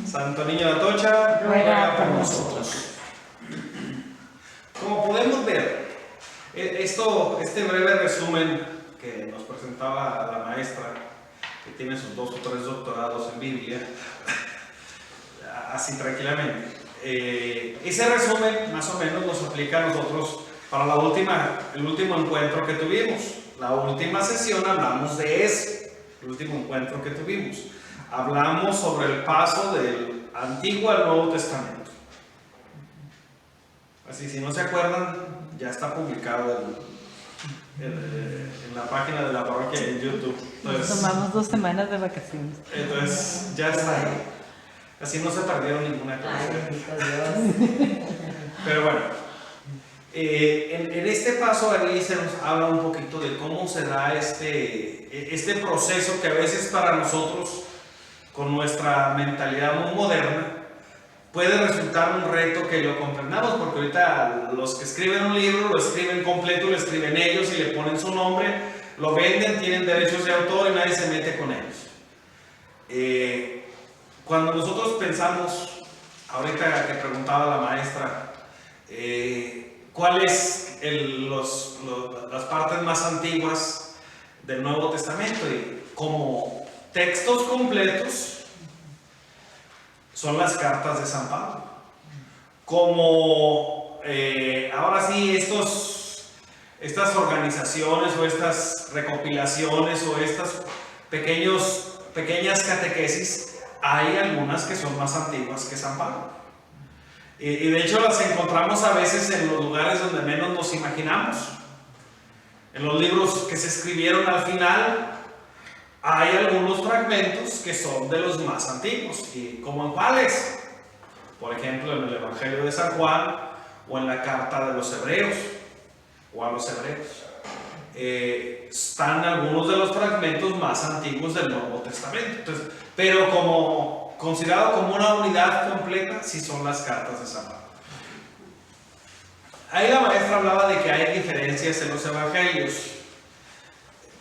Santo Niño de Atocha, ruega por nosotros. Como podemos ver, este breve resumen que nos presentaba la maestra, que tiene sus 2 o 3 doctorados en Biblia, así tranquilamente, ese resumen más o menos nos aplica a nosotros para el último encuentro que tuvimos. La última sesión hablamos de eso, el último encuentro que tuvimos. Hablamos sobre el paso del Antiguo al Nuevo Testamento. Así, si no se acuerdan, ya está publicado en la página de la parroquia en YouTube. Entonces, tomamos 2 semanas de vacaciones. Entonces, ya está ahí. Así no se perdieron ninguna cosa. Pero bueno, en este paso ahí se nos habla un poquito de cómo se da este proceso que a veces para nosotros, con nuestra mentalidad muy moderna, puede resultar un reto que lo comprendamos, porque ahorita los que escriben un libro lo escriben completo, lo escriben ellos y le ponen su nombre, lo venden, tienen derechos de autor y nadie se mete con ellos. Cuando nosotros pensamos, ahorita que preguntaba la maestra, ¿cuáles las partes más antiguas del Nuevo Testamento? Y como textos completos son las cartas de San Pablo. Como ahora sí estas organizaciones o estas recopilaciones o estas pequeñas catequesis, hay algunas que son más antiguas que San Pablo. Y de hecho las encontramos a veces en los lugares donde menos nos imaginamos. En los libros que se escribieron al final, hay algunos fragmentos que son de los más antiguos. ¿Y como en cuáles? Por ejemplo, en el Evangelio de San Juan o en la carta de los Hebreos o a los Hebreos. Están algunos de los fragmentos más antiguos del Nuevo Testamento. Entonces, pero considerado como una unidad completa, sí son las cartas de San Pablo. Ahí la maestra hablaba de que hay diferencias en los evangelios.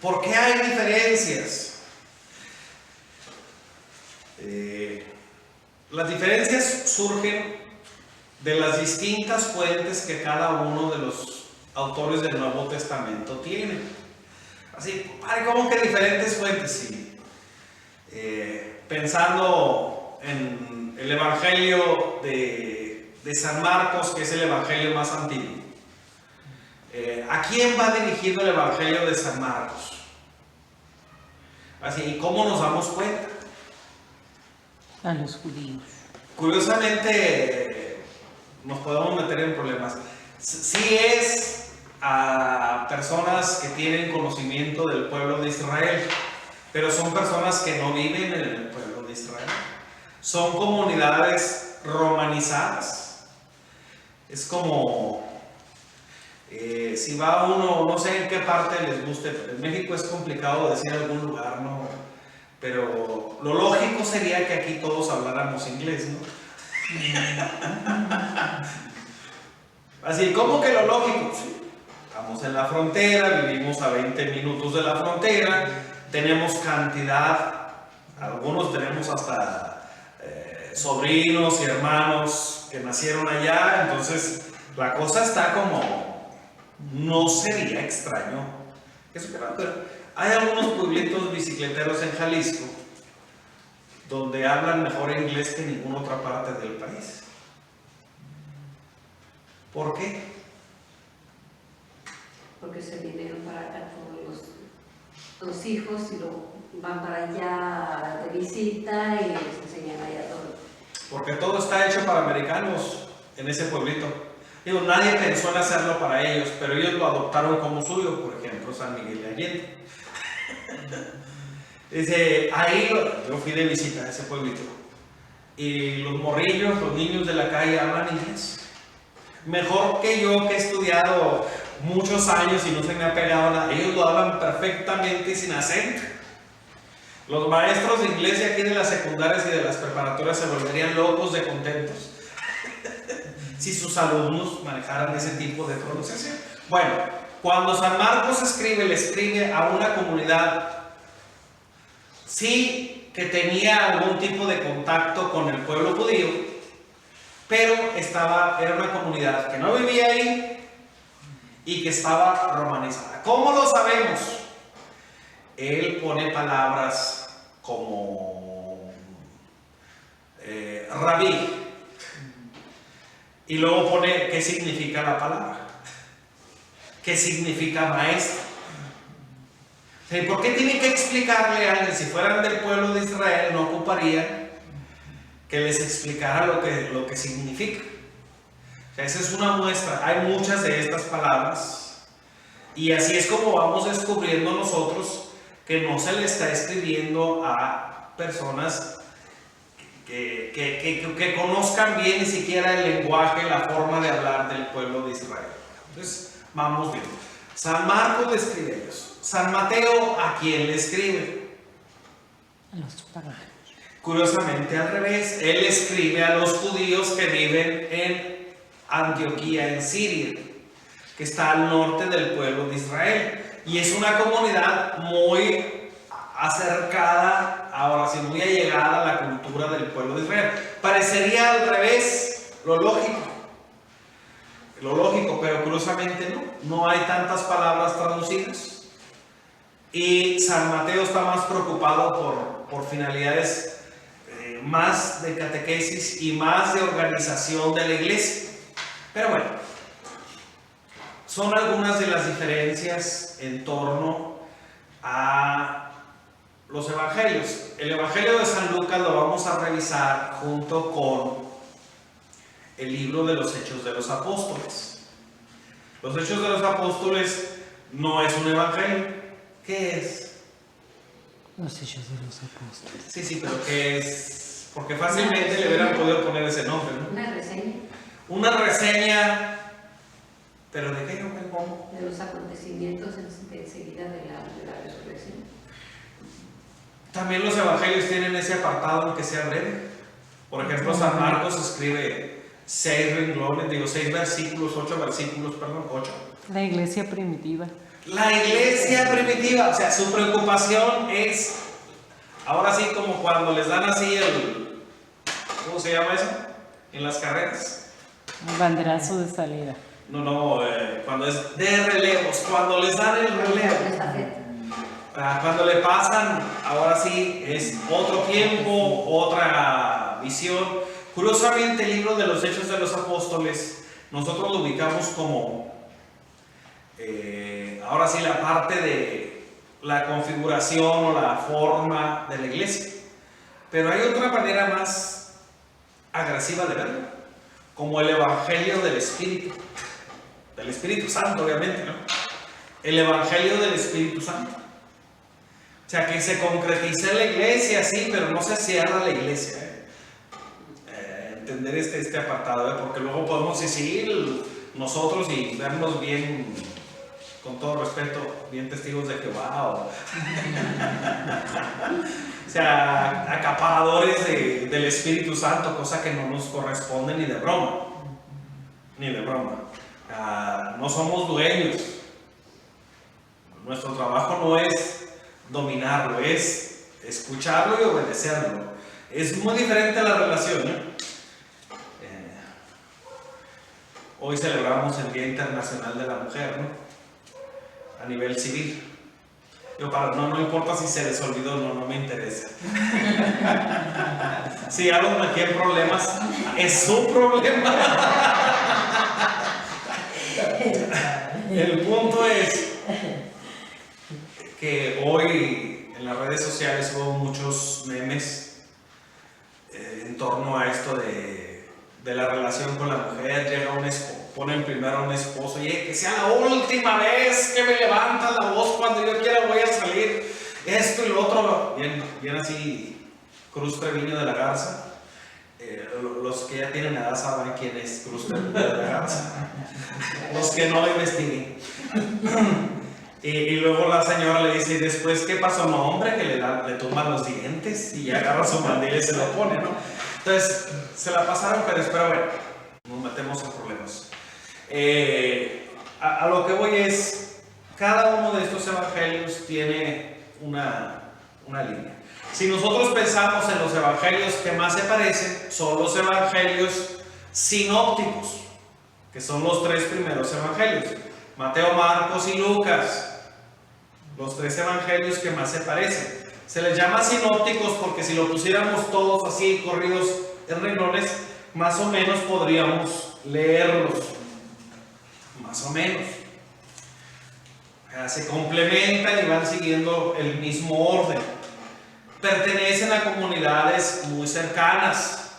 ¿Por qué hay diferencias? Las diferencias surgen de las distintas fuentes que cada uno de los autores del Nuevo Testamento tiene. Así, ¿cómo que diferentes fuentes? Sí. Pensando en el Evangelio de San Marcos, que es el Evangelio más antiguo. ¿A quién va dirigido el Evangelio de San Marcos? Así, ¿cómo nos damos cuenta? A los judíos. Curiosamente, nos podemos meter en problemas. Sí es a personas que tienen conocimiento del pueblo de Israel, pero son personas que no viven en el pueblo de Israel. Son comunidades romanizadas. Es como si va uno, no sé en qué parte les guste, en México es complicado decir algún lugar, ¿no? Pero lo lógico sería que aquí todos habláramos inglés, ¿no? Así, ¿cómo que lo lógico? Sí. Estamos en la frontera, vivimos a 20 minutos de la frontera, tenemos cantidad, algunos tenemos hasta sobrinos y hermanos que nacieron allá, entonces la cosa está como, no sería extraño. Hay algunos pueblitos bicicleteros en Jalisco donde hablan mejor inglés que en ninguna otra parte del país. ¿Por qué? Porque se vinieron para acá todos los hijos y van para allá de visita y les enseñan allá todo. Porque todo está hecho para americanos en ese pueblito. Digo, nadie pensó en hacerlo para ellos, pero ellos lo adoptaron como suyo, por ejemplo, San Miguel de Allende. Dice, ahí yo fui de visita a ese pueblito y los morrillos, los niños de la calle hablan inglés. Mejor que yo, que he estudiado muchos años y no se me ha pegado nada. Ellos lo hablan perfectamente y sin acento. Los maestros de inglés de aquí de las secundarias y de las preparatorias se volverían locos de contentos si sus alumnos manejaran ese tipo de pronunciación. Bueno, cuando San Marcos escribe, le escribe a una comunidad, sí, que tenía algún tipo de contacto con el pueblo judío, pero era una comunidad que no vivía ahí y que estaba romanizada. ¿Cómo lo sabemos? Él pone palabras como rabí y luego pone qué significa la palabra, qué significa maestro. ¿Por qué tiene que explicarle a alguien? Si fueran del pueblo de Israel, no ocuparía que les explicara lo que significa. O sea, esa es una muestra. Hay muchas de estas palabras y así es como vamos descubriendo nosotros que no se le está escribiendo a personas que conozcan bien ni siquiera el lenguaje, la forma de hablar del pueblo de Israel. Entonces, vamos viendo. San Marcos le escribe a ellos. San Mateo, ¿a quién le escribe? A los paganos. Curiosamente al revés, él escribe a los judíos que viven en Antioquía, en Siria, que está al norte del pueblo de Israel. Y es una comunidad muy acercada, ahora sí, muy allegada a la cultura del pueblo de Israel. Parecería al revés, lo lógico, pero curiosamente no hay tantas palabras traducidas. Y San Mateo está más preocupado por finalidades más de catequesis y más de organización de la iglesia. Pero bueno, son algunas de las diferencias en torno a los evangelios. El evangelio de San Lucas lo vamos a revisar junto con el libro de los Hechos de los Apóstoles. Los Hechos de los Apóstoles no es un evangelio. ¿Qué es? Los Hechos de los Apóstoles. Sí, pero ¿qué es? Porque fácilmente le hubieran podido poner ese nombre, ¿no? Una reseña. Una reseña, ¿pero de qué? ¿Cómo? De los acontecimientos enseguida de la resurrección. También los evangelios tienen ese apartado aunque sea breve. Por ejemplo, San Marcos escribe 6 renglones, 6 versículos, 8 versículos, 8. La iglesia primitiva. La iglesia primitiva, o sea, su preocupación es, ahora sí, como cuando les dan así ¿cómo se llama eso? En las carreras. El banderazo de salida. No, cuando es de relevos, cuando les dan el relevo. Cuando le pasan, ahora sí, es otro tiempo, otra visión. Curiosamente, el libro de los Hechos de los Apóstoles, nosotros lo ubicamos como, ahora sí, la parte de la configuración o la forma de la iglesia. Pero hay otra manera más agresiva de verlo, como el Evangelio del Espíritu Santo, obviamente, ¿no? El Evangelio del Espíritu Santo. O sea, que se concretice la iglesia, sí, pero no se cierra la iglesia. Entender este apartado, porque luego podemos decir nosotros y vernos bien, con todo respeto, bien testigos de Jehová, o sea, acaparadores del Espíritu Santo, cosa que no nos corresponde ni de broma. No somos dueños. Nuestro trabajo no es dominarlo, es escucharlo y obedecerlo. Es muy diferente la relación, ¿no? Hoy celebramos el Día Internacional de la Mujer, ¿no? A nivel civil. No importa si se les olvidó, no me interesa. Si algo me metí en problemas, es su problema. El punto es que hoy en las redes sociales hubo muchos memes en torno a esto de la relación con la mujer. Llega un ponen primero a un esposo, y que sea la última vez que me levantas la voz, cuando yo quiera voy a salir, esto y lo otro, bien así, Cruz Treviño de la Garza. Los que ya tienen edad saben quién es Cruz Treviño de la Garza, los que no investiguen. Y luego la señora le dice, ¿y después qué pasó? No, hombre, que le tumban los dientes y agarra su mandil y se lo pone, ¿no? Entonces, se la pasaron, pero bueno, nos metemos en problemas. A lo que voy es, cada uno de estos evangelios tiene una línea. Si nosotros pensamos en los evangelios que más se parecen, son los evangelios sinópticos, que son los 3 primeros evangelios: Mateo, Marcos y Lucas. Los 3 evangelios que más se parecen. Se les llama sinópticos porque si lo pusiéramos todos así, corridos en renglones, más o menos podríamos leerlos. Más o menos. Se complementan y van siguiendo el mismo orden. Pertenecen a comunidades muy cercanas.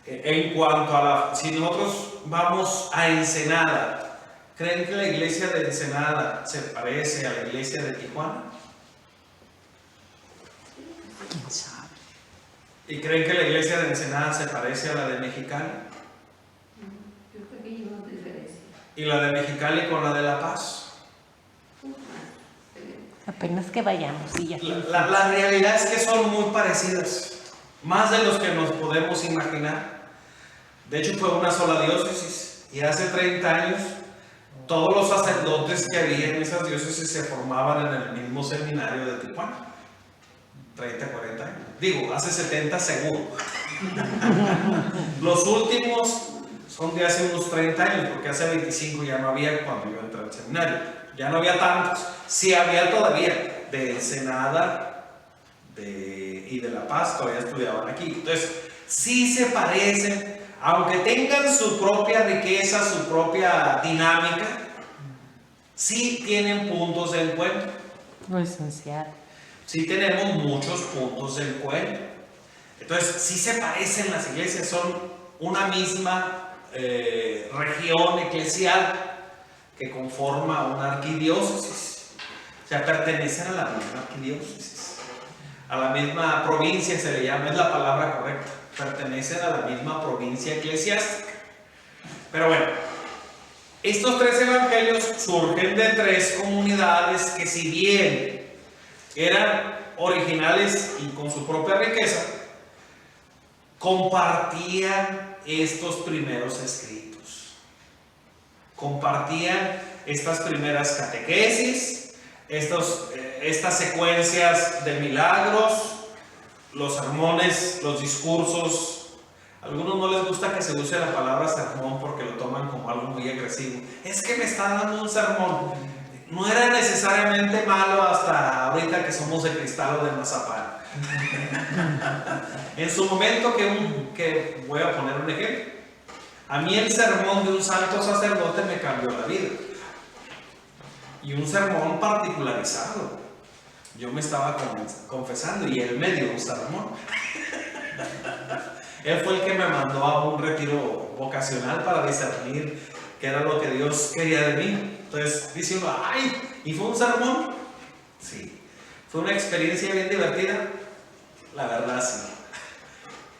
En cuanto a si nosotros vamos a Ensenada, ¿creen que la iglesia de Ensenada se parece a la iglesia de Tijuana? ¿Quién sabe? ¿Y creen que la iglesia de Ensenada se parece a la de Mexicali? Yo creo que hay una diferencia. ¿Y la de Mexicali con la de La Paz? Apenas que vayamos y ya. La realidad es que son muy parecidas, más de los que nos podemos imaginar. De hecho, fue una sola diócesis, y hace 30 años todos los sacerdotes que había en esas diócesis se formaban en el mismo seminario de Tijuana. 30, 40 años. Digo, hace 70 seguro. Los últimos son de hace unos 30 años, porque hace 25 ya no había cuando yo entré al seminario. Ya no había tantos. Sí había todavía de Ensenada y de La Paz, todavía estudiaban aquí. Entonces, sí se parecen, aunque tengan su propia riqueza, su propia dinámica, sí tienen puntos de encuentro. Lo esencial. Sí tenemos muchos puntos de encuentro. Entonces, sí se parecen las iglesias, son una misma región eclesial que conforma una arquidiócesis. O sea, pertenecen a la misma arquidiócesis, a la misma provincia se le llama, es la palabra correcta. Pertenecen a la misma provincia eclesiástica. Pero bueno, estos 3 evangelios surgen de 3 comunidades que, si bien eran originales y con su propia riqueza, compartían estos primeros escritos, compartían estas primeras catequesis, estas secuencias de milagros, los sermones, los discursos. A algunos no les gusta que se use la palabra sermón porque lo toman como algo muy agresivo. Es que me está dando un sermón. No era necesariamente malo hasta ahorita que somos de cristal o de mazapán. En su momento, que voy a poner un ejemplo, a mí el sermón de un santo sacerdote me cambió la vida. Y un sermón particularizado. Yo me estaba confesando y él me dio un sermón. Él fue el que me mandó a un retiro vocacional para discernir qué era lo que Dios quería de mí. Entonces dice uno, ¡ay! ¿Y fue un sermón? Sí. ¿Fue una experiencia bien divertida? La verdad, sí.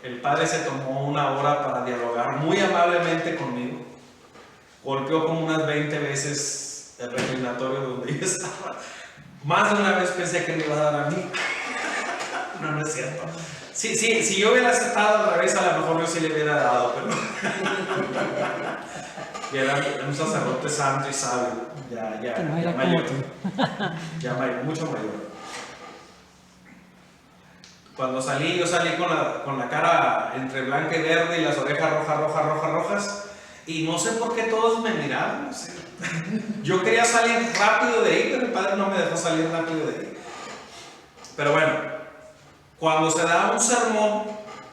El padre se tomó una hora para dialogar muy amablemente conmigo. Golpeó como unas 20 veces el reclinatorio donde yo estaba. Más de una vez pensé que me iba a dar a mí. No, no es cierto. Sí, si yo hubiera aceptado al revés, a lo mejor yo sí le hubiera dado, pero y era un sacerdote santo y sabio, ya mayor, ya mayor, mucho mayor. Cuando salí, yo salí con la cara entre blanca y verde y las orejas rojas, y no sé por qué todos me miraban, no sé. Yo quería salir rápido de ahí, pero el padre no me dejó salir rápido de ahí. Pero bueno, cuando se da un sermón,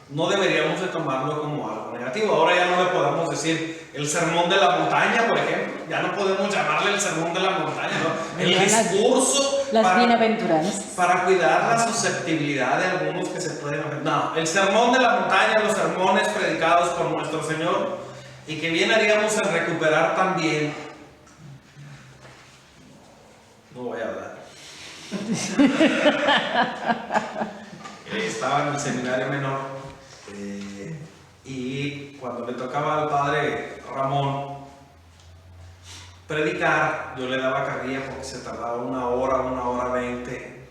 no deberíamos de tomarlo como algo negativo. Ahora ya no le podemos decir el sermón de la montaña, por ejemplo. Ya no podemos llamarle el sermón de la montaña, ¿no? El discurso las bienaventuranzas, para cuidar la susceptibilidad de algunos que se pueden... No, el sermón de la montaña, los sermones predicados por nuestro Señor, y que bien haríamos en recuperar también. No voy a hablar. Estaba en el seminario menor y cuando le tocaba al padre Ramón predicar, yo le daba carrilla porque se tardaba 1 hora 20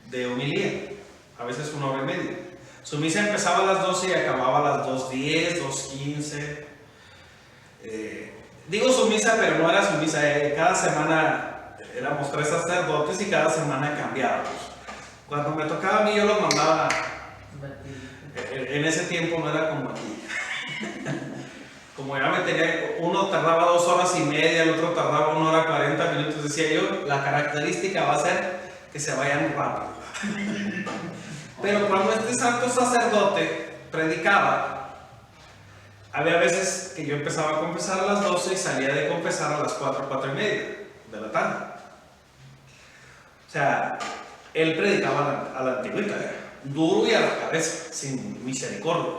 de homilía, a veces 1 hora y media. Su misa empezaba a las 12 y acababa a las 2:10, 2:15. Digo su misa, pero no era su misa. Cada semana éramos 3 sacerdotes y cada semana cambiábamos. Cuando me tocaba a mí, yo los mandaba. En ese tiempo no era como aquí. Como ya me tenía, uno tardaba 2 horas y media, el otro tardaba 1 hora 40 minutos. Decía yo, la característica va a ser que se vayan rápido. Pero cuando este santo sacerdote predicaba, había veces que yo empezaba a confesar a las 12 y salía de confesar a las 4, 4:30 de la tarde. O sea, él predicaba a la antigüita, duro y a la cabeza, sin misericordia.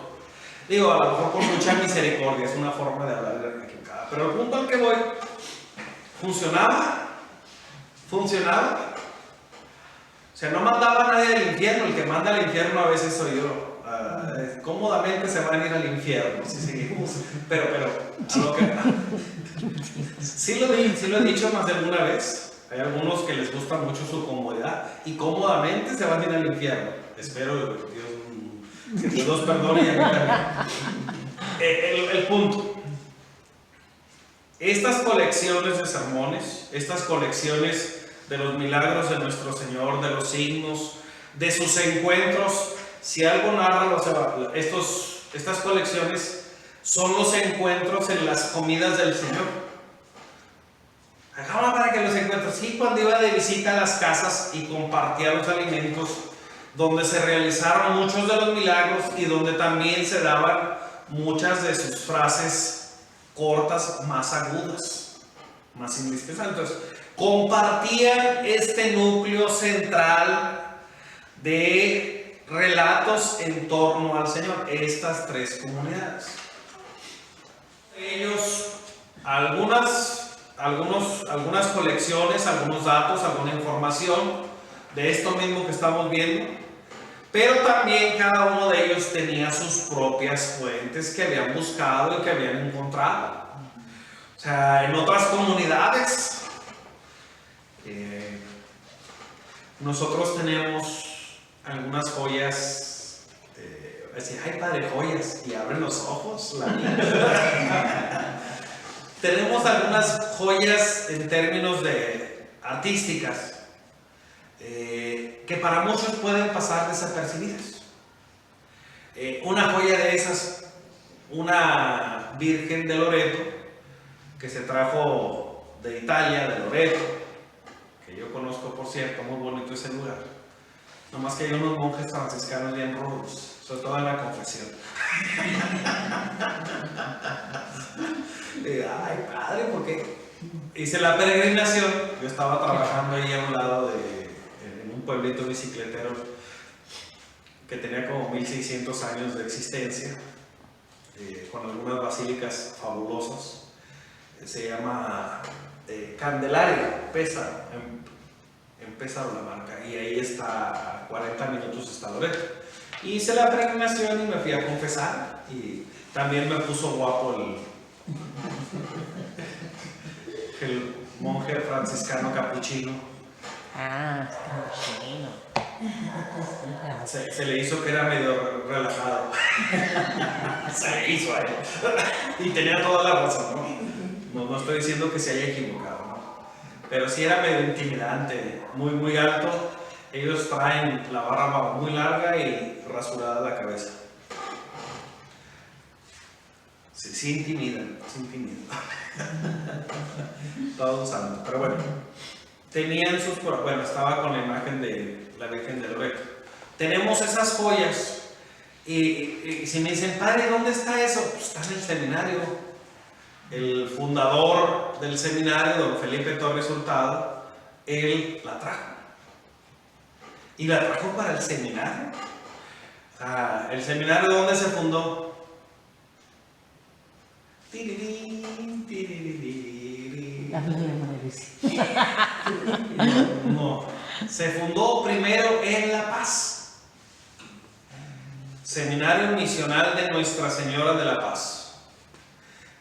Digo, a lo mejor con mucha misericordia, es una forma de hablar equivocada. Pero el punto al que voy, funcionaba. O sea, no mandaba a nadie al infierno, el que manda al infierno a veces soy yo. Cómodamente se van a ir al infierno si seguimos. Pero, a lo que. Sí lo he dicho más de alguna vez. Hay algunos que les gusta mucho su comodidad y cómodamente se van a ir al infierno. Espero que Dios los perdone y a mí también. El punto. Estas colecciones de sermones, estas colecciones de los milagros de nuestro Señor, de los signos, de sus encuentros, si algo narra estas colecciones son los encuentros en las comidas del Señor. Acaba para que los encuentres. Sí, cuando iba de visita a las casas y compartía los alimentos, donde se realizaron muchos de los milagros y donde también se daban muchas de sus frases cortas, más agudas, más indispensables. Entonces, compartían este núcleo central de relatos en torno al Señor, estas 3 comunidades. Ellos, algunas colecciones, algunos datos, alguna información de esto mismo que estamos viendo, pero también cada uno de ellos tenía sus propias fuentes que habían buscado y que habían encontrado. O sea, en otras comunidades nosotros tenemos algunas joyas, decir, ay padre, joyas, y abren los ojos la vida. Tenemos algunas joyas en términos de artísticas que para muchos pueden pasar desapercibidas. Una joya de esas, una Virgen de Loreto que se trajo de Italia, de Loreto, que yo conozco, por cierto, muy bonito ese lugar. Nomás que hay unos monjes franciscanos bien rudos, sobre todo en la confesión. Ay, padre, ¿por qué? Hice la peregrinación. Yo estaba trabajando ahí a un lado en un pueblito bicicletero que tenía como 1600 años de existencia, con algunas basílicas fabulosas. Se llama Candelaria, Pésaro, en Pésaro la marca, y ahí está, a 40 minutos está Loreto. Hice la peregrinación y me fui a confesar, y también me puso guapo el monje franciscano capuchino. Ah, capuchino. Se le hizo que era medio relajado. Se le hizo a él. Y tenía toda la razón, ¿no? No estoy diciendo que se haya equivocado, ¿no? Pero sí era medio intimidante, muy, muy alto. Ellos traen la barba muy larga y rasurada la cabeza. Sí intimidan, Todos usando, pero bueno. Tenían sus... Bueno, estaba con la imagen de la Virgen de Loreto. Tenemos esas joyas. Y si me dicen, padre, ¿dónde está eso? Pues está en el seminario. El fundador del seminario, don Felipe Torres Hurtado, él la trajo. Y la trajo para el seminario. ¿El seminario dónde se fundó? Tirirín, tiririrí. Háblale, Mauricio. No, se fundó primero en La Paz, Seminario Misional de Nuestra Señora de la Paz.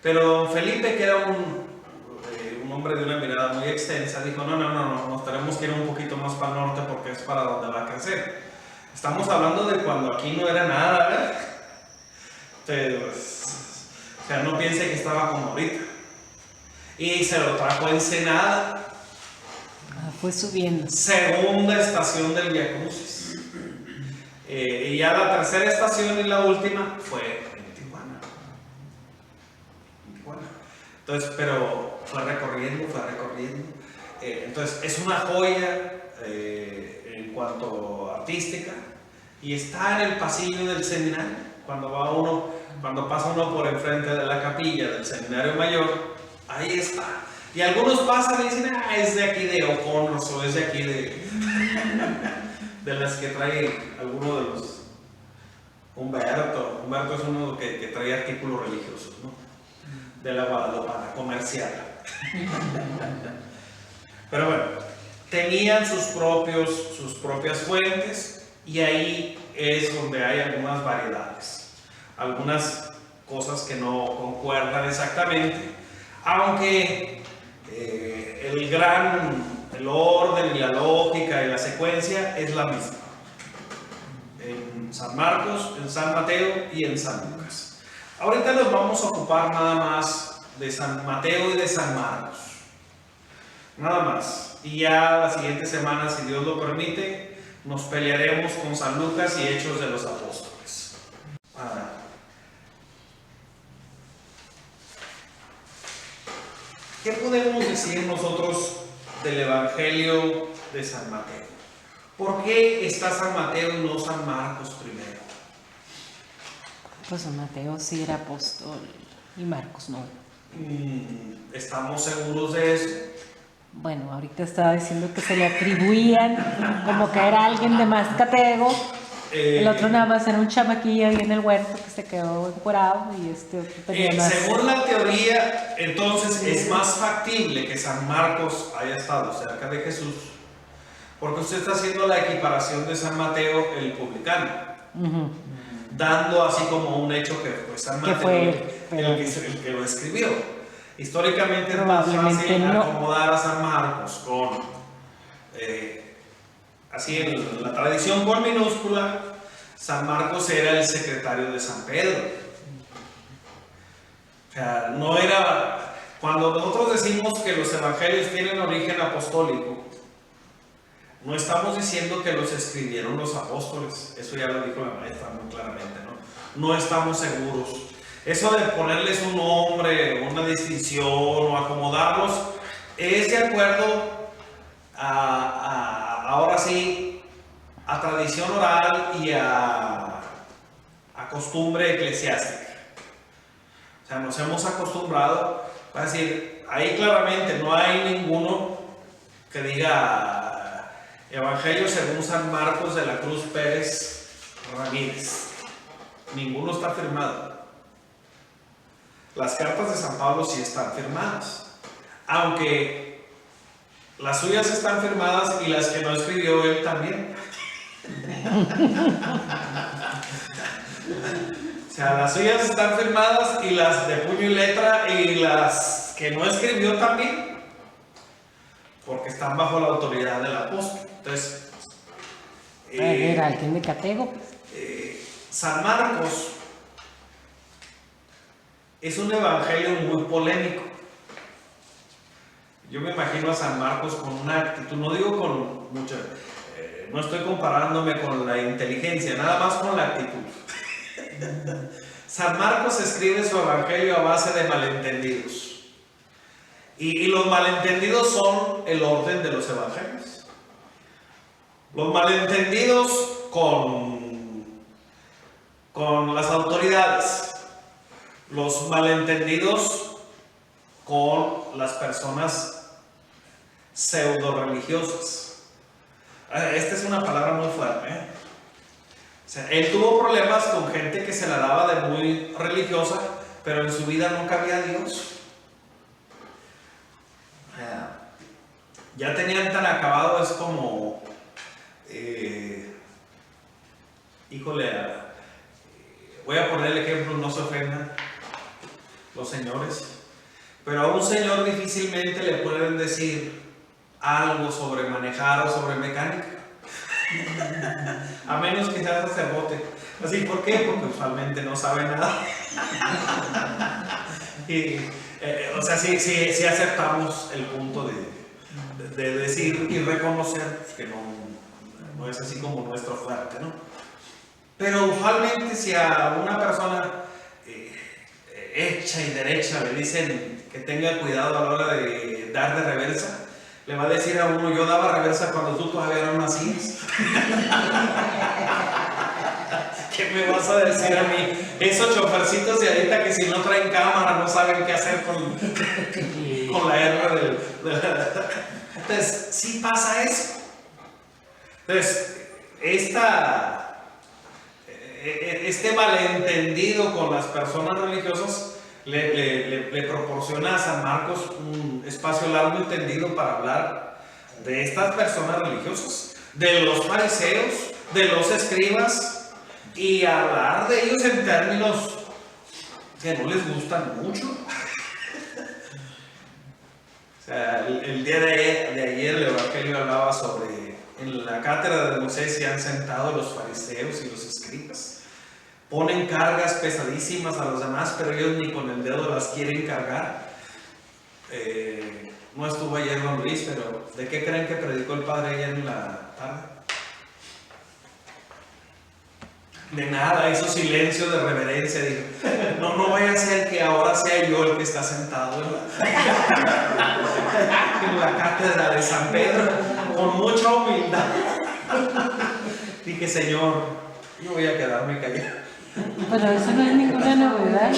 Pero don Felipe, que era un hombre de una mirada muy extensa, dijo, no, nos tenemos que ir un poquito más para el norte porque es para donde va a crecer. Estamos hablando de cuando aquí no era nada, ¿verdad? Entonces, o sea, no piense que estaba como ahorita. Y se lo trajo a Ensenada. Fue subiendo. Segunda estación del Vía Crucis. Y ya la tercera estación y la última fue en Tijuana. Entonces, pero fue recorriendo. Entonces, es una joya en cuanto artística y está en el pasillo del seminario. Cuando pasa uno por enfrente de la capilla del seminario mayor, ahí está. Y algunos pasan y dicen, es de aquí de O'Connors o es de aquí de las que trae alguno de los Humberto es uno que trae artículos religiosos, ¿no? De la Guadalupana comercial. Pero bueno, tenían sus propias fuentes y ahí es donde hay algunas variedades, algunas cosas que no concuerdan exactamente, aunque el orden y la lógica y la secuencia es la misma en San Marcos, en San Mateo y en San Lucas. Ahorita nos vamos a ocupar nada más de San Mateo y de San Marcos, nada más, y ya la siguiente semana, si Dios lo permite, nos pelearemos con San Lucas y Hechos de los Apóstoles. ¿Qué podemos decir nosotros del Evangelio de San Mateo? ¿Por qué está San Mateo y no San Marcos primero? Pues San Mateo sí era apóstol y Marcos no. ¿Estamos seguros de eso? Bueno, ahorita estaba diciendo que se le atribuían como que era alguien de más catego. El otro nada más era un chamaquillo ahí en el huerto que se quedó encuerado y este otro tenía más. Según la teoría, entonces es más factible que San Marcos haya estado cerca de Jesús, porque usted está haciendo la equiparación de San Mateo el publicano, dando así como un hecho que fue San Mateo el que lo escribió. Históricamente es más fácil acomodar a San Marcos con así en la tradición con minúscula. San Marcos era el secretario de San Pedro. O sea, no era. Cuando nosotros decimos que los evangelios tienen origen apostólico, no estamos diciendo que los escribieron los apóstoles. Eso ya lo dijo la maestra muy claramente, ¿no? No estamos seguros. Eso de ponerles un nombre, una distinción o acomodarlos es de acuerdo ahora sí, a tradición oral y a costumbre eclesiástica. O sea, nos hemos acostumbrado a decir, ahí claramente no hay ninguno que diga Evangelio según San Marcos de la Cruz Pérez Ramírez. Ninguno está firmado. Las cartas de San Pablo sí están firmadas, aunque las suyas están firmadas y las que no escribió él también. O sea, las suyas están firmadas y las de puño y letra y las que no escribió también, porque están bajo la autoridad del apóstol. Entonces, era alguien de catego. San Marcos es un evangelio muy polémico. Yo me imagino a San Marcos con una actitud, no digo con mucha, no estoy comparándome con la inteligencia, nada más con la actitud. San Marcos escribe su evangelio a base de malentendidos. Y los malentendidos son el orden de los evangelios. Los malentendidos con las autoridades. Los malentendidos con las personas pseudo religiosas. Esta es una palabra muy fuerte, ¿eh? O sea, él tuvo problemas con gente que se la daba de muy religiosa, pero en su vida no cabía Dios. Ya tenían tan acabado, es como, híjole, voy a poner el ejemplo, no se ofendan los señores, pero a un señor difícilmente le pueden decir algo sobre manejar o sobre mecánica, a menos que sea sacerdote. ¿Así por qué? Porque usualmente no sabe nada. Y, o sea, sí aceptamos el punto de decir y reconocer que no es así como nuestro fuerte, ¿no? Pero usualmente si a una persona hecha y derecha le dicen que tenga cuidado a la hora de dar de reversa, le va a decir a uno: yo daba reversa cuando tú todavía no nacías. ¿Qué me vas a decir a mí? Esos chofercitos de ahorita que si no traen cámara no saben qué hacer con la R Entonces, sí pasa eso. Entonces, este malentendido con las personas religiosas le proporciona a San Marcos un espacio largo y tendido para hablar de estas personas religiosas, de los fariseos, de los escribas, y hablar de ellos en términos que no les gustan mucho. O sea, el día de ayer el Evangelio hablaba sobre, en la cátedra de Moisés se han sentado los fariseos y los escribas. Ponen cargas pesadísimas a los demás, pero ellos ni con el dedo las quieren cargar. No estuvo ayer don Luis, pero ¿de qué creen que predicó el padre ayer en la tarde? De nada, hizo silencio de reverencia. Dijo: no vaya a ser que ahora sea yo el que está sentado en la cátedra de San Pedro, con mucha humildad. Dije: Señor, yo voy a quedarme callado. Pero eso no es ninguna novedad.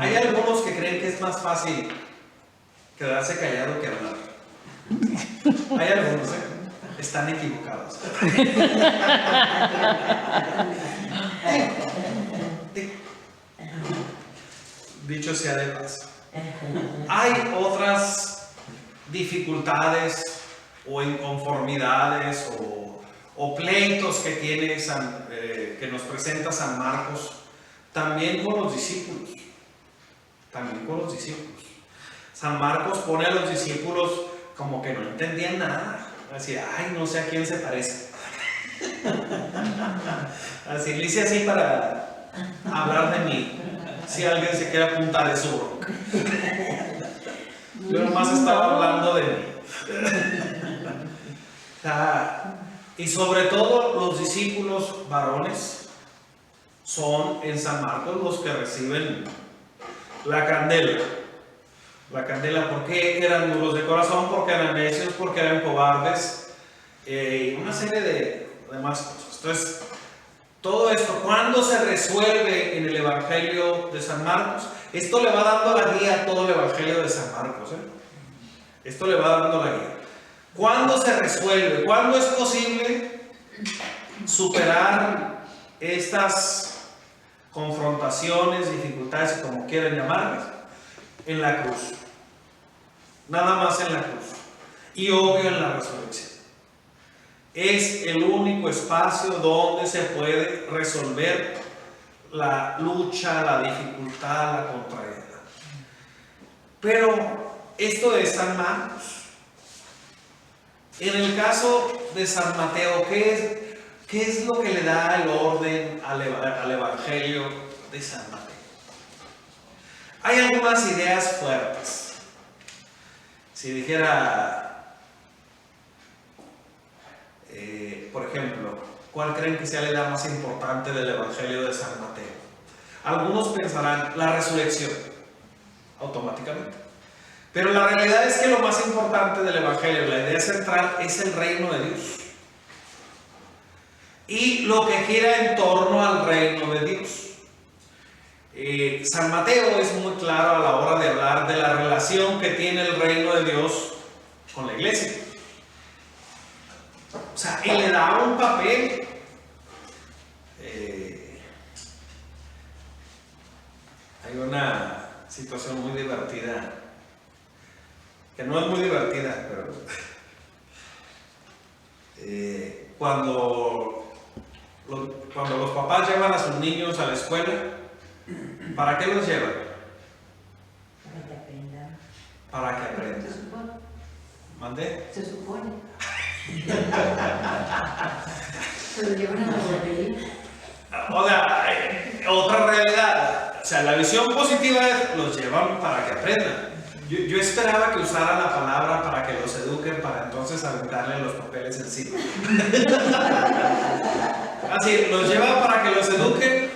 Hay algunos que creen que es más fácil quedarse callado que hablar. Hay algunos, están equivocados. Dicho sea de paso, hay otras dificultades o inconformidades o pleitos que tiene que nos presenta San Marcos también con los discípulos. San Marcos pone a los discípulos como que no entendían nada. Así: ay, no sé a quién se parece. Así le hice así para hablar de mí, si alguien se quiere apuntar de su bronca. Yo nomás estaba hablando de mí. Y sobre todo los discípulos varones son en San Marcos los que reciben la candela. La candela, ¿por qué eran duros de corazón? Porque eran necios, porque eran cobardes, y una serie de demás cosas. Entonces, todo esto, ¿cuándo se resuelve en el Evangelio de San Marcos? Esto le va dando la guía a todo el Evangelio de San Marcos. Esto le va dando la guía. ¿Cuándo se resuelve? ¿Cuándo es posible superar estas confrontaciones, dificultades, como quieran llamarlas? En la cruz. Nada más en la cruz. Y obvio en la resurrección. Es el único espacio donde se puede resolver la lucha, la dificultad, la contrariedad. Pero esto de San Marcos, en el caso de San Mateo, ¿qué es lo que le da el orden al Evangelio de San Mateo? Hay algunas ideas fuertes. Si dijera, por ejemplo, ¿cuál creen que sea la idea más importante del Evangelio de San Mateo? Algunos pensarán la resurrección, automáticamente. Pero la realidad es que lo más importante del Evangelio, la idea central, es el reino de Dios. Y lo que gira en torno al reino de Dios. San Mateo es muy claro a la hora de hablar de la relación que tiene el reino de Dios con la iglesia. O sea, él le da un papel Hay una situación muy divertida, que no es muy divertida, pero cuando los papás llevan a sus niños a la escuela, ¿para qué los llevan? Para que aprendan. Para que aprendan. Se supone. ¿Mandé? Se supone. Se lo llevan a la guardería. O sea, otra realidad. O sea, la visión positiva es los llevan para que aprendan. Yo esperaba que usaran la palabra para que los eduquen, para entonces aventarle los papeles encima. Así, ¿los llevan para que los eduquen?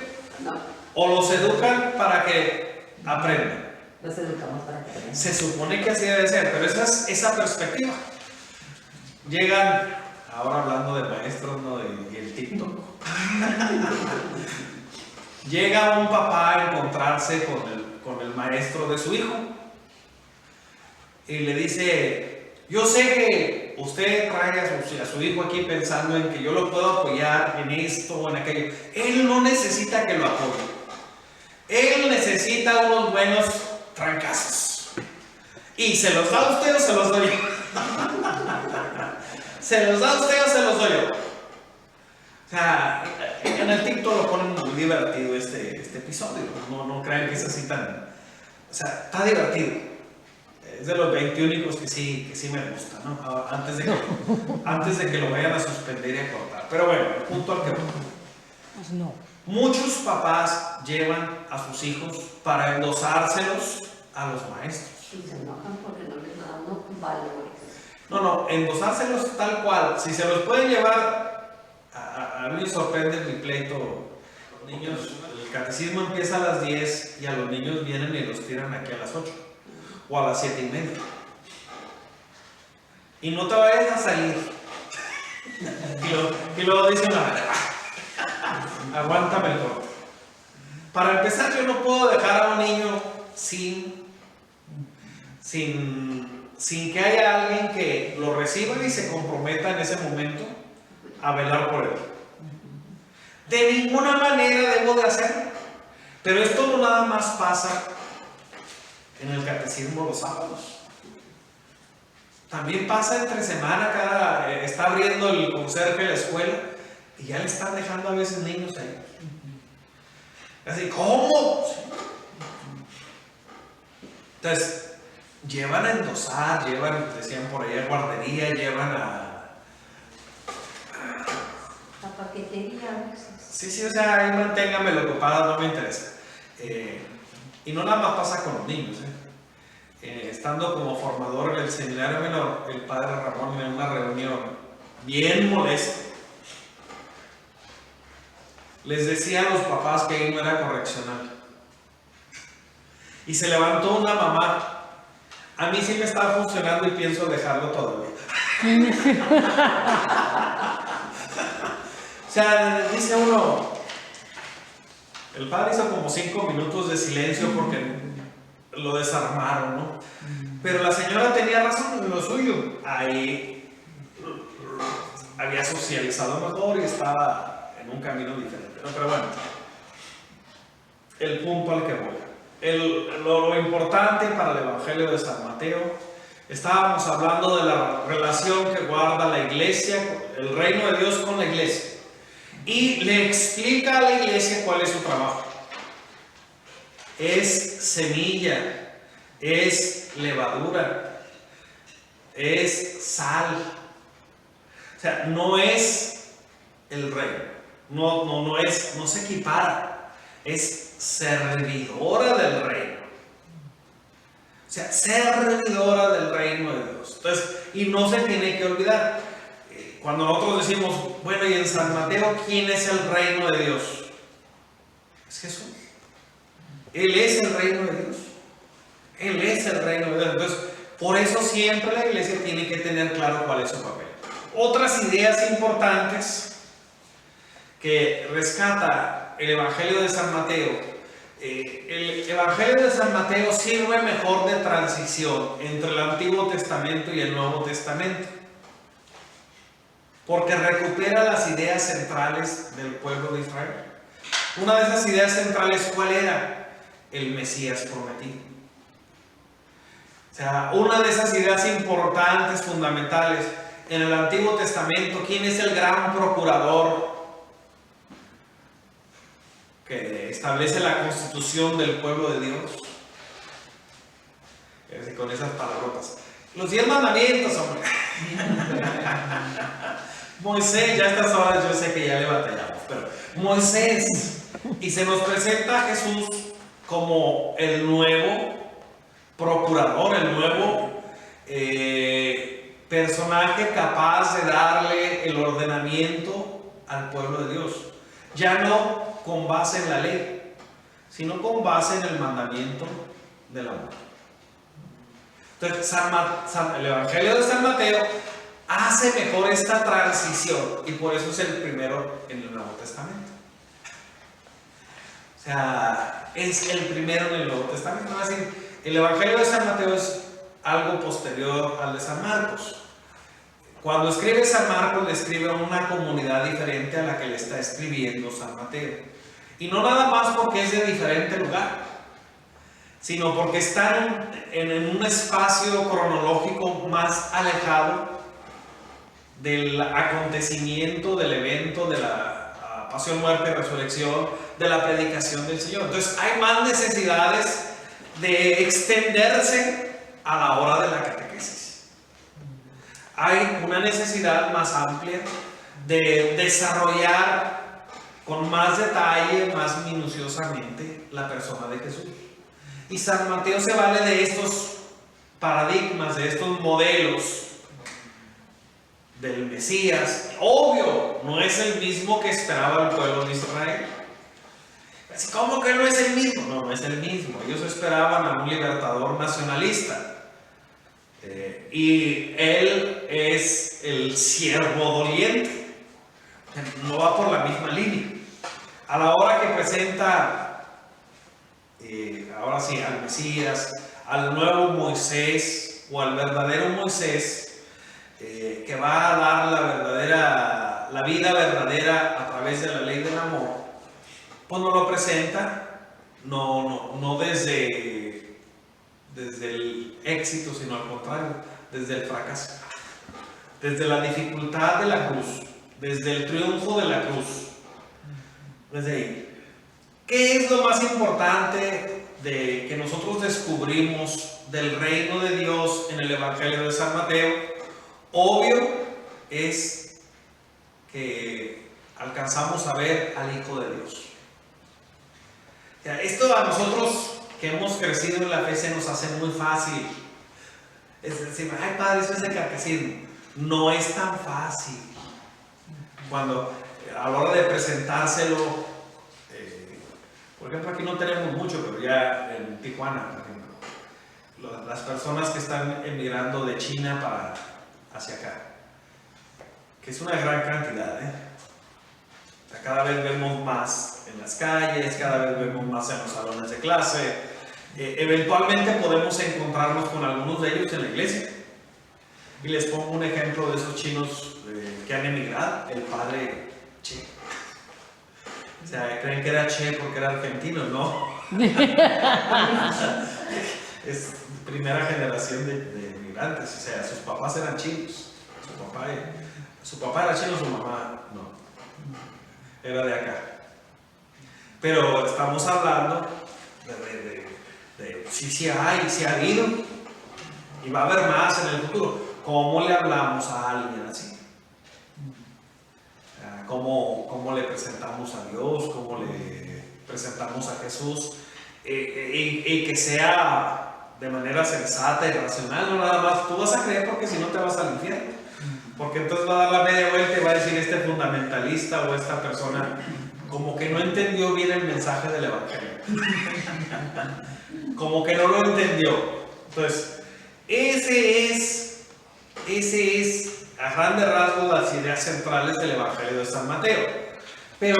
No, ¿O los educan para que aprendan? los educamos para que aprendan. Se supone que así debe ser, pero esa es esa perspectiva. Llegan, ahora hablando de maestros, ¿no? Y el TikTok. Llega un papá a encontrarse con el maestro de su hijo y le dice: yo sé que usted trae a su hijo aquí pensando en que yo lo puedo apoyar en esto o en aquello. Él no necesita que lo apoye. Él necesita unos buenos trancazos. ¿Y se los da usted o se los doy yo? ¿Se los da usted o se los doy yo? O sea, en el TikTok lo ponen muy divertido este episodio. No crean que es así tan... O sea, está divertido. Es de los 21 que sí me gusta, ¿no? Antes de que lo vayan a suspender y a cortar. Pero bueno, el punto al que voy. Pues no. Muchos papás llevan a sus hijos para endosárselos a los maestros. Y se enojan porque no les dan valores. No, endosárselos tal cual. Si se los pueden llevar, a mí me sorprende mi pleito. Los niños, el catecismo empieza a las 10 y a los niños vienen y los tiran aquí a las 8 o a las 7:30. Y no te vayas a salir. Y luego dicen: aguántame el corte. Para empezar, yo no puedo dejar a un niño sin que haya alguien que lo reciba y se comprometa en ese momento a velar por él. De ninguna manera debo de hacerlo. Pero esto no nada más pasa en el catecismo los sábados. También pasa entre semana, está abriendo el conserje de la escuela y ya le están dejando a veces niños ahí. Así, ¿cómo? Entonces, llevan a endosar, decían por ahí, a guardería, llevan a... La paquetería a veces. Sí, o sea, ahí manténganmelo ocupado, no me interesa. Y no nada más pasa con los niños. Estando como formador en el seminario menor, el padre Ramón en una reunión bien molesta les decía a los papás que ahí no era correccional. Y se levantó una mamá: a mí sí me estaba funcionando y pienso dejarlo todavía. O sea, dice uno, el padre hizo como 5 minutos de silencio porque lo desarmaron, ¿no? Pero la señora tenía razón en lo suyo. Ahí había socializado mejor y estaba en un camino diferente, ¿no? Pero bueno, el punto al que voy. Lo importante para el Evangelio de San Mateo, estábamos hablando de la relación que guarda la iglesia, el reino de Dios con la iglesia. Y le explica a la iglesia cuál es su trabajo. Es semilla, es levadura, es sal. O sea, no es el reino, no se equipara, es servidora del reino. O sea, servidora del reino de Dios. Entonces, y no se tiene que olvidar. Cuando nosotros decimos, bueno, y en San Mateo, ¿quién es el reino de Dios? Es Jesús. Él es el reino de Dios. Él es el reino de Dios. Entonces, por eso siempre la iglesia tiene que tener claro cuál es su papel. Otras ideas importantes que rescata el Evangelio de San Mateo. El Evangelio de San Mateo sirve mejor de transición entre el Antiguo Testamento y el Nuevo Testamento, porque recupera las ideas centrales del pueblo de Israel. Una de esas ideas centrales, ¿cuál era? el Mesías prometido. O sea, una de esas ideas importantes, fundamentales, en el Antiguo Testamento, ¿quién es el gran procurador que establece la constitución del pueblo de Dios? Y con esas palabrotas. Los 10 mandamientos, hombre. Moisés, ya a estas horas yo sé que ya le batallamos, pero Moisés. Y se nos presenta a Jesús como el nuevo procurador, el nuevo personaje capaz de darle el ordenamiento al pueblo de Dios. Ya no con base en la ley, sino con base en el mandamiento del amor. Entonces, el Evangelio de San Mateo hace mejor esta transición y por eso es el primero en el Nuevo Testamento. O sea, es el primero en el Nuevo Testamento. Es decir, el Evangelio de San Mateo es algo posterior al de San Marcos. Cuando escribe San Marcos, le escribe a una comunidad diferente a la que le está escribiendo San Mateo. Y no nada más porque es de diferente lugar, sino porque están en un espacio cronológico más alejado del acontecimiento, del evento, de la pasión, muerte y resurrección, de la predicación del Señor. Entonces hay más necesidades de extenderse a la hora de la catequesis. Hay una necesidad más amplia de desarrollar con más detalle, más minuciosamente la persona de Jesús. Y San Mateo se vale de estos paradigmas, de estos modelos del Mesías. Obvio, no es el mismo que esperaba el pueblo de Israel. ¿Cómo que no es el mismo? No, no es el mismo. Ellos esperaban a un libertador nacionalista. Y él es el siervo doliente. No va por la misma línea. A la hora que presenta ahora sí, al Mesías, al nuevo Moisés o al verdadero Moisés, que va a dar la vida verdadera a través de la ley del amor, pues nos lo presenta no desde el éxito, sino al contrario, desde el fracaso, desde la dificultad de la cruz, desde el triunfo de la cruz, desde ahí. ¿Qué es lo más importante que nosotros descubrimos del reino de Dios en el Evangelio de San Mateo? Obvio es que alcanzamos a ver al Hijo de Dios. O sea, esto a nosotros que hemos crecido en la fe se nos hace muy fácil. Es decir, ay padre, eso es el catecismo. No es tan fácil. Cuando a la hora de presentárselo, por ejemplo, aquí no tenemos mucho, pero ya en Tijuana, por ejemplo, las personas que están emigrando de China hacia acá, que es una gran cantidad, O sea, cada vez vemos más en las calles, cada vez vemos más en los salones de clase. Eventualmente podemos encontrarnos con algunos de ellos en la iglesia. Y les pongo un ejemplo de esos chinos que han emigrado, el padre Che. O sea, creen que era Che porque era argentino, ¿no? Es primera generación de emigrantes, o sea, sus papás eran chinos. Su papá era chino, su mamá no. Era de acá. Pero estamos hablando de sí ha habido y va a haber más en el futuro. ¿Cómo le hablamos a alguien así? ¿Cómo le presentamos a Dios? ¿Cómo le presentamos a Jesús? Y que sea de manera sensata y racional, no nada más. Tú vas a creer porque si no te vas al infierno. Porque entonces va a dar la media vuelta y va a decir este fundamentalista o esta persona como que no entendió bien el mensaje del Evangelio. Como que no lo entendió. Entonces, ese es a grandes rasgos las ideas centrales del Evangelio de San Mateo. Pero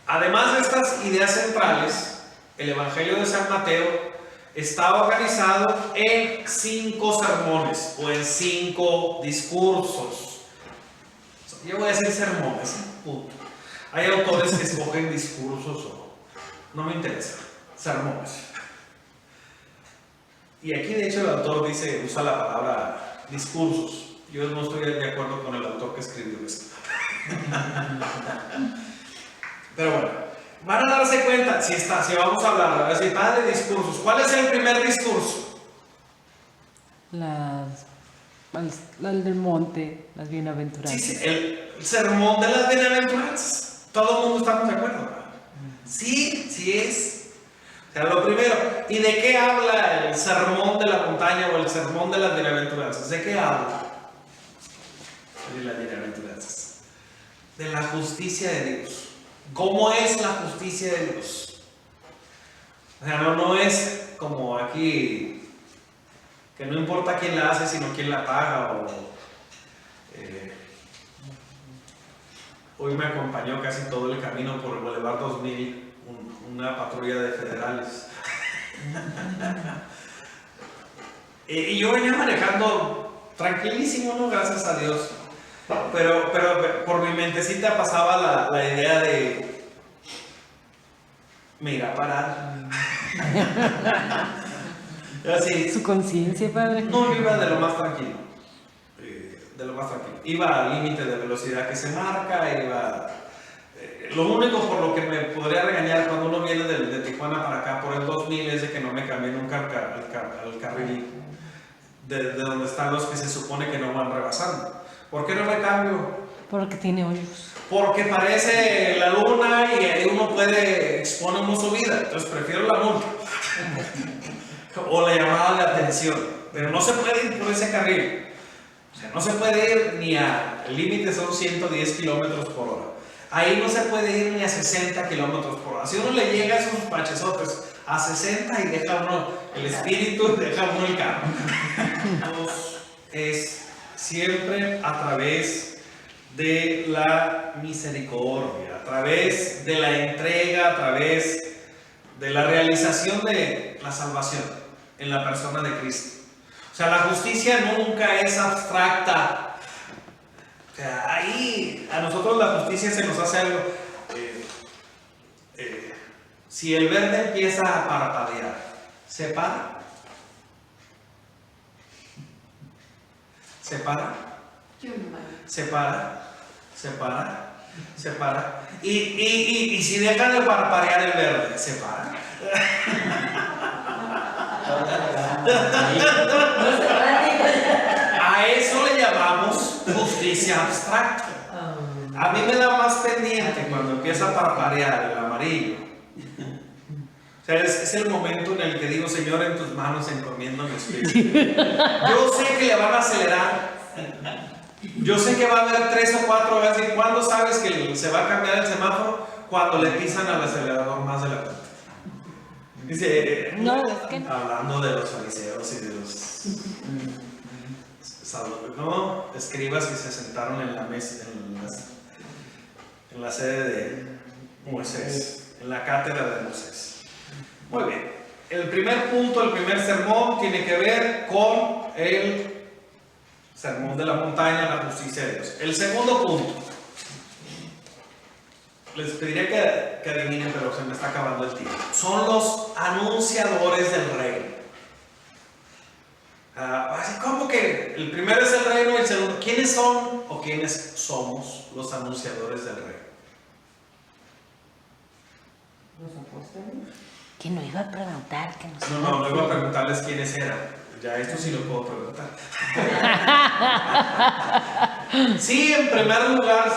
además de estas ideas centrales, el Evangelio de San Mateo está organizado en 5 sermones o en 5 discursos. Yo voy a decir sermones, punto. Hay autores que escogen discursos o no me interesa. sermones. Y aquí de hecho el autor usa la palabra discursos. Yo no estoy de acuerdo con el autor que escribió esto. Pero bueno, van a darse cuenta, si vamos a hablar, a ver si padre discursos. ¿Cuál es el primer discurso? El del monte, las bienaventuranzas. Sí, el sermón de las bienaventuranzas. Todo el mundo estamos de acuerdo, ¿verdad? Sí es. O sea, lo primero, ¿y de qué habla el sermón de la montaña o el sermón de las bienaventuranzas? ¿De qué habla? De las bienaventuranzas. De la justicia de Dios. ¿Cómo es la justicia de Dios? O sea, no es como aquí, que no importa quién la hace, sino quién la paga. Hoy me acompañó casi todo el camino por el Boulevard 2000 una patrulla de federales. Y yo venía manejando tranquilísimo, ¿no? Gracias a Dios. Pero por mi mentecita pasaba la idea de: me irá a parar. Así, Su conciencia, padre. no, yo iba de lo más tranquilo. Iba al límite de velocidad que se marca, lo único por lo que me podría regañar cuando uno viene de Tijuana para acá por el 2000 es de que no me cambié nunca al carril de donde están los que se supone que no van rebasando. ¿Por qué no me cambio? Porque tiene hoyos. Porque parece la luna y ahí uno expone uno su vida. Entonces prefiero la multa o la llamada de atención. Pero no se puede ir por ese carril. O sea, no se puede ir ni el límite son 110 kilómetros por hora. Ahí no se puede ir ni a 60 kilómetros por hora. Si uno le llega a esos pachesotes a 60 y deja uno el espíritu, deja uno el carro. Entonces, es siempre a través de la misericordia, a través de la entrega, a través de la realización de la salvación en la persona de Cristo. O sea, la justicia nunca es abstracta. O sea, ahí a nosotros la justicia se nos hace algo. Si el verde empieza a parpadear, ¿se para? ¿Se para? Se para. Y si deja de parpadear el verde, ¿se para? A eso le llamamos justicia abstracta. A mí me da más pendiente cuando empieza a parpadear el amarillo. O sea, es el momento en el que digo: Señor, en tus manos encomiendo mi espíritu. Yo sé que le van a acelerar. Yo sé que va a haber 3 o 4 veces. ¿Y cuándo sabes que se va a cambiar el semáforo? Cuando le pisan al acelerador más de la cuenta. Dice, No, es que hablando de los fariseos y de los escribas que se sentaron en la mesa, en la sede de Moisés, en la cátedra de Moisés. Muy bien, el primer punto, el primer sermón tiene que ver con el sermón de la montaña, la justicia de Dios. El segundo punto, les pediría que adivinen, pero se me está acabando el tiempo. Son los anunciadores del reino. Así como que el primero es el reino y el segundo. ¿Quiénes son o quiénes somos los anunciadores del reino? Los apóstoles. que no iba a preguntar. Que no iba a preguntarles quiénes eran. Ya esto sí lo puedo preguntar. Sí, en primer lugar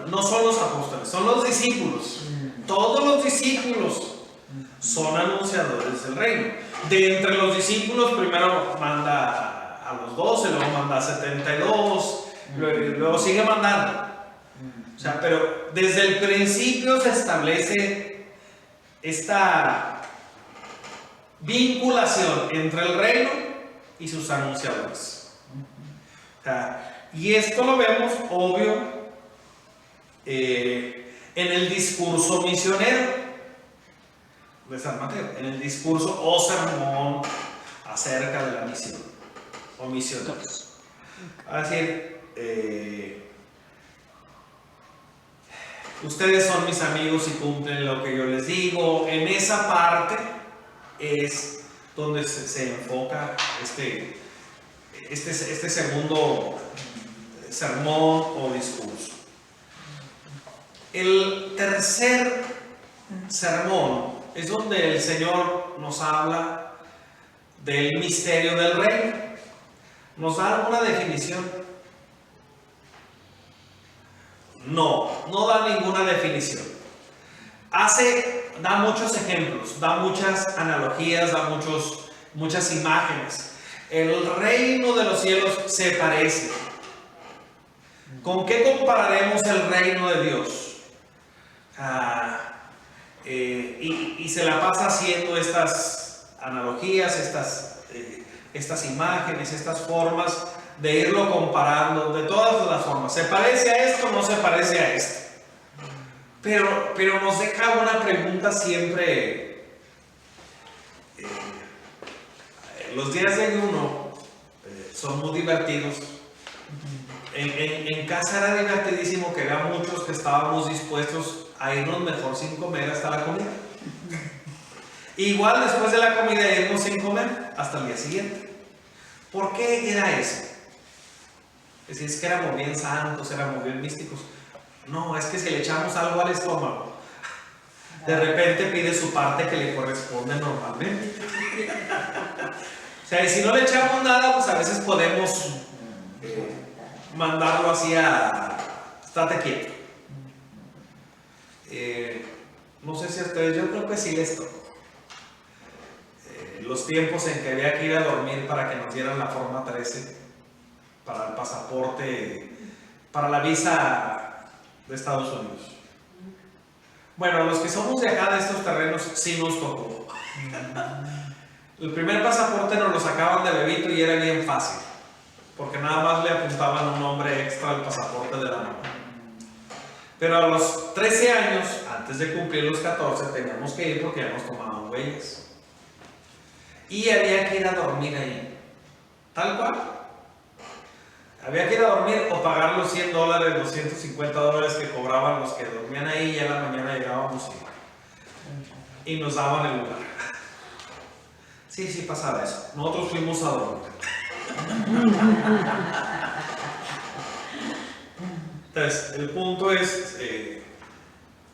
no son los apóstoles, son los discípulos. Todos los discípulos son anunciadores del reino. De entre los discípulos, primero manda a los 12, luego manda a 72, luego sigue mandando. O sea, pero desde el principio se establece esta vinculación entre el reino y sus anunciadores. O sea, y esto lo vemos, obvio, en el discurso misionero de San Mateo, en el discurso o sermón acerca de la misión o misioneros. Es decir, ustedes son mis amigos y cumplen lo que yo les digo. En esa parte es donde se enfoca este segundo sermón o discurso. El tercer sermón es donde el Señor nos habla del misterio del reino. ¿Nos da alguna definición? No da ninguna definición. Da muchos ejemplos, da muchas analogías, da muchas imágenes. El reino de los cielos se parece. ¿Con qué compararemos el reino de Dios? Y se la pasa haciendo estas analogías, estas imágenes, estas formas de irlo comparando de todas las formas. ¿Se parece a esto o no se parece a esto? Pero nos deja una pregunta siempre. Los días de ayuno son muy divertidos. En casa era divertidísimo que había muchos que estábamos dispuestos a irnos mejor sin comer hasta la comida. Igual después de la comida irnos sin comer hasta el día siguiente. ¿Por qué era eso? Es que éramos bien santos, éramos bien místicos. No, es que si le echamos algo al estómago, de repente pide su parte que le corresponde normalmente. O sea, y si no le echamos nada, pues a veces podemos mandarlo así a estate quieto. No sé si a ustedes, yo creo que sí les tocó. Los tiempos en que había que ir a dormir para que nos dieran la forma 13 para el pasaporte, para la visa de Estados Unidos. Bueno, los que somos de acá, de estos terrenos, sí nos tocó. El primer pasaporte nos lo sacaban de bebito y era bien fácil, porque nada más le apuntaban un nombre extra al pasaporte de la mamá. Pero a los 13 años, antes de cumplir los 14, teníamos que ir porque ya nos tomaban huellas. Y había que ir a dormir ahí, tal cual. Había que ir a dormir o pagar los $100, los $150 que cobraban los que dormían ahí, y a la mañana llegábamos y nos daban el lugar. Sí pasaba eso. Nosotros fuimos a dormir. Entonces, el punto es,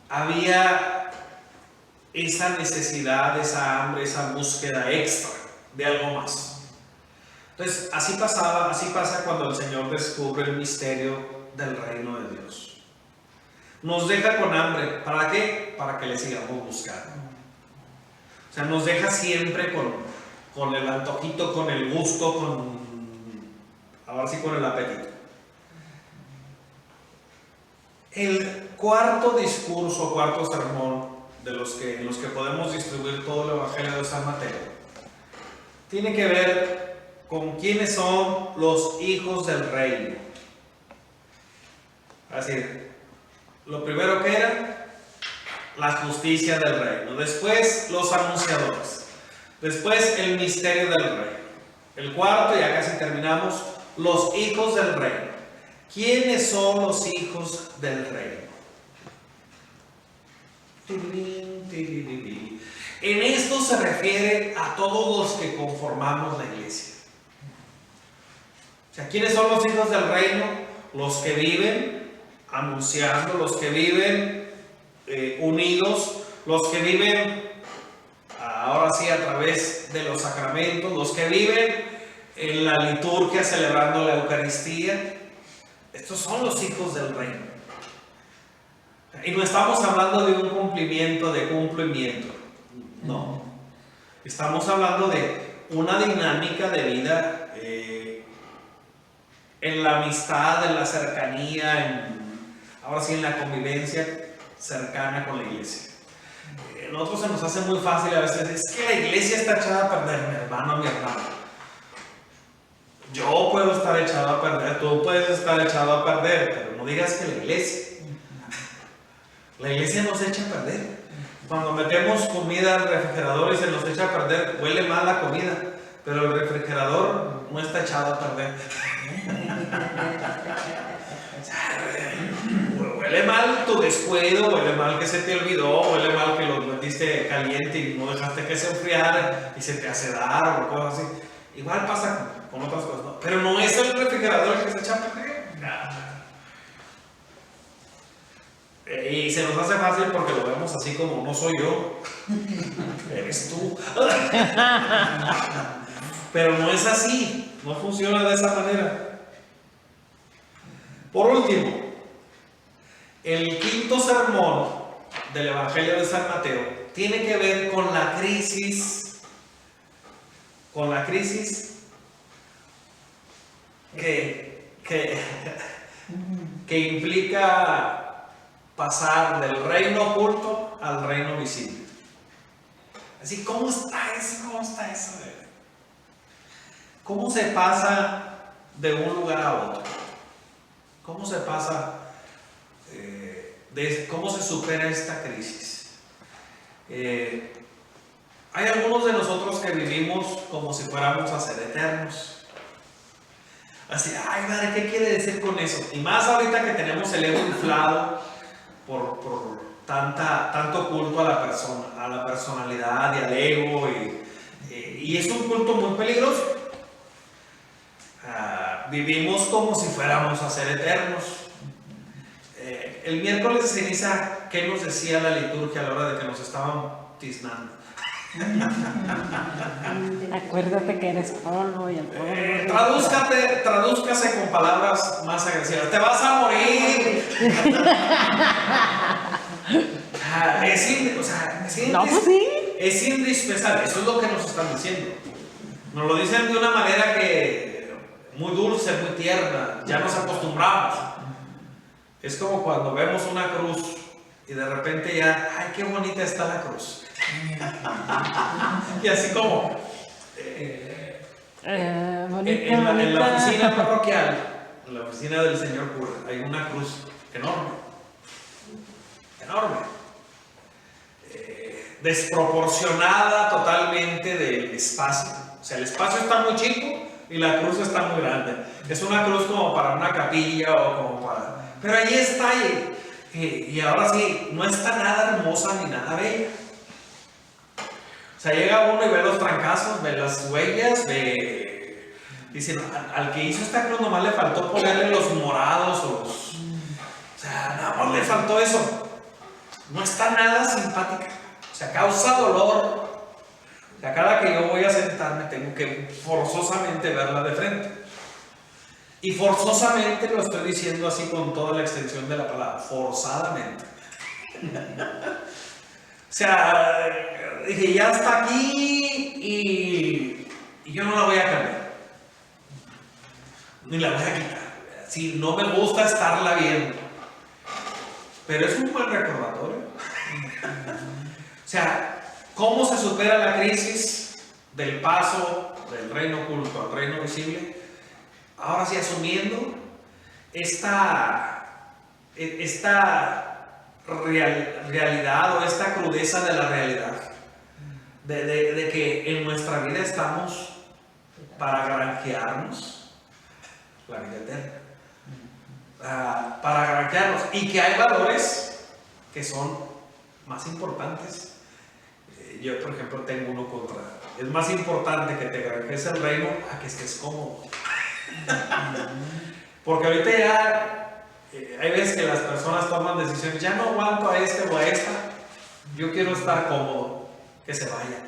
había esa necesidad, esa hambre, esa búsqueda extra de algo más. Entonces, así pasa cuando el Señor descubre el misterio del reino de Dios. Nos deja con hambre. ¿Para qué? Para que le sigamos buscando. O sea, nos deja siempre con el antojito, con el gusto, ahora sí con el apetito. El cuarto discurso, cuarto sermón en los que podemos distribuir todo el Evangelio de San Mateo, tiene que ver con quiénes son los hijos del reino. Así, lo primero que era la justicia del reino, después los anunciadores, después el misterio del reino. El cuarto, ya casi terminamos, los hijos del reino. ¿Quiénes son los hijos del reino? En esto se refiere a todos los que conformamos la iglesia. O sea, ¿quiénes son los hijos del reino? Los que viven anunciando, los que viven unidos, los que viven ahora sí a través de los sacramentos, los que viven en la liturgia celebrando la Eucaristía. Estos son los hijos del reino. Y no estamos hablando de un cumplimiento, no. Estamos hablando de una dinámica de vida en la amistad, en la cercanía, ahora sí en la convivencia cercana con la iglesia. A nosotros se nos hace muy fácil a veces, es que la iglesia está echada a perder, mi hermano. Yo puedo estar echado a perder, tú puedes estar echado a perder, pero no digas que la iglesia nos echa a perder. Cuando metemos comida al refrigerador y se nos echa a perder, huele mal la comida, pero el refrigerador no está echado a perder. Huele mal tu descuido, huele mal que se te olvidó, huele mal que lo metiste caliente y no dejaste que se enfriara y se te hace dar o cosas así. Igual pasa con otras cosas, ¿no? Pero no es el refrigerador el que se echa a perder. Y se nos hace fácil porque lo vemos así como no soy yo, eres tú. Pero no es así, no funciona de esa manera. Por último, el quinto sermón del Evangelio de San Mateo tiene que ver con la crisis que implica pasar del reino oculto al reino visible. Así, ¿cómo está eso? ¿Cómo se pasa de un lugar a otro? ¿Cómo se pasa, cómo se supera esta crisis? Hay algunos de nosotros que vivimos como si fuéramos a ser eternos. Así, ay, madre, ¿qué quiere decir con eso? Y más ahorita que tenemos el ego inflado por tanto culto a la persona, a la personalidad y al ego, y es un culto muy peligroso. Vivimos como si fuéramos a ser eternos. El miércoles de ceniza, ¿qué nos decía la liturgia a la hora de que nos estaban tiznando? Acuérdate que eres polvo y el polvo. Tradúzcase con palabras más agresivas. ¡Te vas a morir! Es indispensable. Eso es lo que nos están diciendo. Nos lo dicen de una manera que muy dulce, muy tierna. Ya nos acostumbramos. Es como cuando vemos una cruz y de repente ya, ¡ay, qué bonita está la cruz! Y así como en la oficina parroquial, en la oficina del señor cura, hay una cruz enorme, desproporcionada totalmente del espacio. O sea, el espacio está muy chico y la cruz está muy grande. Es una cruz como para una capilla o como para... Pero ahí está, y ahora sí, no está nada hermosa ni nada bella. O sea, llega uno y ve los trancazos, ve las huellas, dice, al que hizo esta cruz nomás le faltó ponerle los morados o sea, nada más le faltó eso. No está nada simpática. O sea, causa dolor. O sea, cada que yo voy a sentarme tengo que forzosamente verla de frente. Y forzosamente lo estoy diciendo así con toda la extensión de la palabra, forzadamente. O sea, dije, ya está aquí y yo no la voy a cambiar. Ni la voy a quitar. Sí, no me gusta estarla viendo. Pero es un buen recordatorio. O sea, ¿cómo se supera la crisis del paso del reino oculto al reino visible? Ahora sí, asumiendo esta realidad o esta crudeza de la realidad, de que en nuestra vida estamos para granjearnos la vida eterna, para granjearnos, y que hay valores que son más importantes. Yo, por ejemplo, tengo uno contra. Es más importante que te granjees el reino a que estés cómodo. Porque ahorita ya hay veces que las personas toman decisiones, ya no aguanto a este o a esta, yo quiero estar cómodo, que se vaya.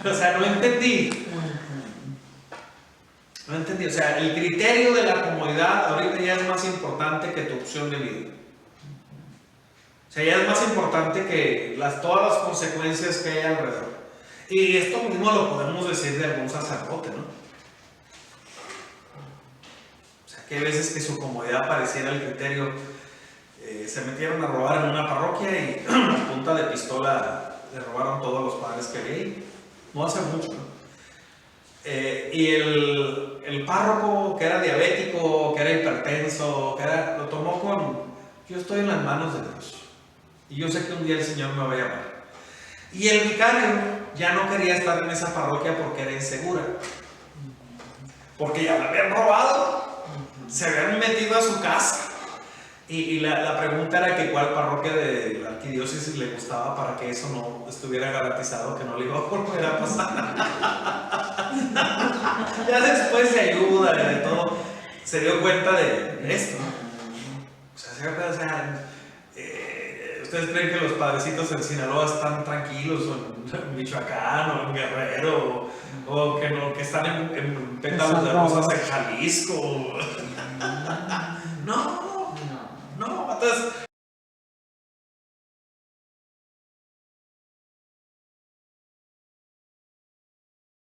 O sea, no entendí. O sea, el criterio de la comodidad ahorita ya es más importante que tu opción de vida. O sea, ya es más importante que todas las consecuencias que hay alrededor. Y esto mismo lo podemos decir de algún sacerdote, ¿no? O sea, que hay veces que su comodidad pareciera el criterio. Se metieron a robar en una parroquia y a punta de pistola le robaron todos los padres que había ahí. No hace mucho, ¿no? Y el párroco, que era diabético, que era hipertenso, lo tomó con: yo estoy en las manos de Dios y yo sé que un día el Señor me va a llamar. Y el vicario ya no quería estar en esa parroquia porque era insegura. Porque ya la habían robado, se habían metido a su casa. Y la pregunta era que cuál parroquia de la arquidiócesis le gustaba para que eso no estuviera garantizado, que no le iba a volver a pasar. Ya después de ayuda y de todo, se dio cuenta de esto. O sea, ¿ustedes creen que los padrecitos en Sinaloa están tranquilos, o en Michoacán, o en Guerrero, o que, no, que están en pétalos de rosas en Jalisco? No. Entonces